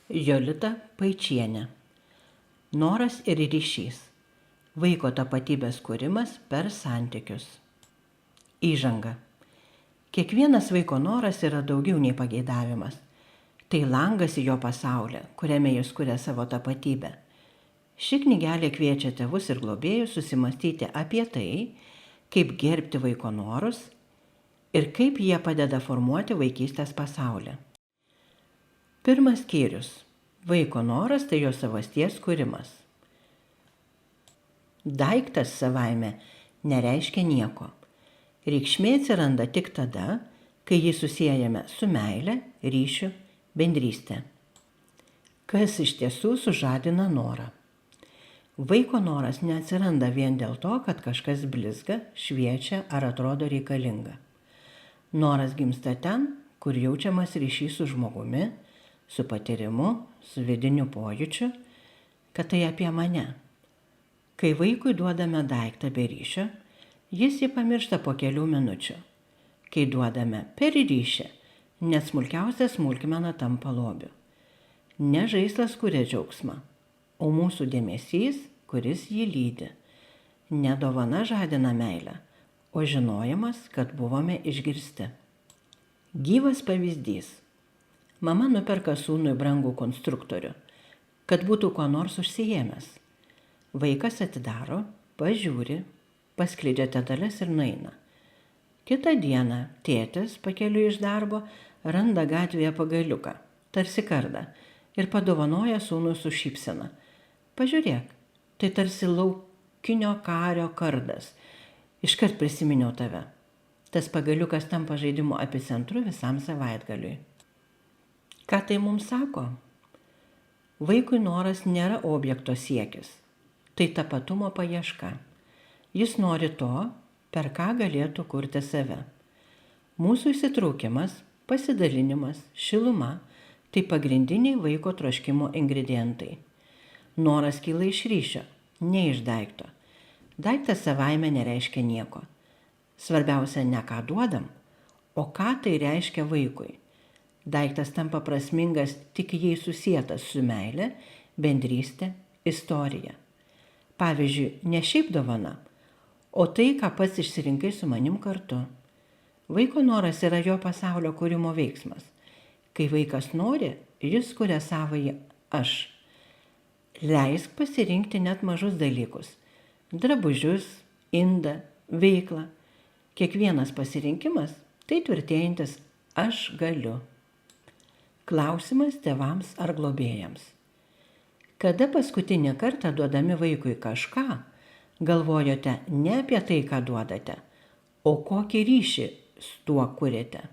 Jolita Paičienė. Noras ir ryšys. Vaiko tapatybės kūrimas per santykius. Įžanga. Kiekvienas vaiko noras yra daugiau nei pageidavimas. Tai langas į jo pasaulį, kuriame jis kuria savo tapatybę. Ši knygelė kviečia tėvus ir globėjus susimastyti apie tai, kaip gerbti vaiko norus ir kaip jie padeda formuoti vaikystės pasaulį. Pirmas skyrius. Vaiko noras tai jo savasties kūrimas. Daiktas savaime nereiškia nieko. Reikšmė atsiranda tik tada, kai jį susiejame su meile, ryšiu, bendryste. Kas iš tiesų sužadina norą? Vaiko noras neatsiranda vien dėl to, kad kažkas blizga, šviečia ar atrodo reikalinga. Noras gimsta ten, kur jaučiamas ryšys su žmogumi, su patyrimu, su vidiniu pojūčiu, kad tai apie mane. Kai vaikui duodame daiktą be ryšio, jis jį pamiršta po kelių minučių. Kai duodame per ryšį, net smulkiausia smulkmena tampa lobiu. Ne žaislas kuria džiaugsmą, o mūsų dėmesys, kuris jį lydi. Ne dovana žadina meilę, o žinojimas, kad buvome išgirsti. Gyvas pavyzdys. Mama nuperka sūnui brangų konstruktorių, kad būtų kuo nors užsiėmęs. Vaikas atidaro, pažiūri, paskleidžia detales ir nueina. Kitą dieną tėtis pakeliui iš darbo randa gatvėje pagaliuką, tarsi kardą, ir padovanoja sūnui su šypsena. Pažiūrėk, tai tarsi laukinio kario kardas. Iškart prisiminiau tave. Tas pagaliukas tampa žaidimo epicentru visam savaitgaliui. Ką tai mums sako? Vaikui noras nėra objekto siekis. Tai tapatumo paieška. Jis nori to, per ką galėtų kurti save. Mūsų įsitraukimas, pasidalinimas, šiluma – tai pagrindiniai vaiko troškimo ingredientai. Noras kyla iš ryšio, ne iš daikto. Daiktas savaime nereiškia nieko. Svarbiausia ne ką duodam, o ką tai reiškia vaikui. Daiktas tampa prasmingas tik jei susietas su meile, bendryste, istorija. Pavyzdžiui, ne šiaip dovana, o tai, ką pats išsirinkai su manim kartu. Vaiko noras yra jo pasaulio kūrimo veiksmas. Kai vaikas nori, jis kuria savąjį aš. Leisk pasirinkti net mažus dalykus. Drabužius, indą, veiklą. Kiekvienas pasirinkimas tai tvirtėjantis aš galiu. Klausimas tėvams ar globėjams. Kada paskutinį kartą duodami vaikui kažką, galvojote ne apie tai, ką duodate, o kokį ryšį su tuo kuriate?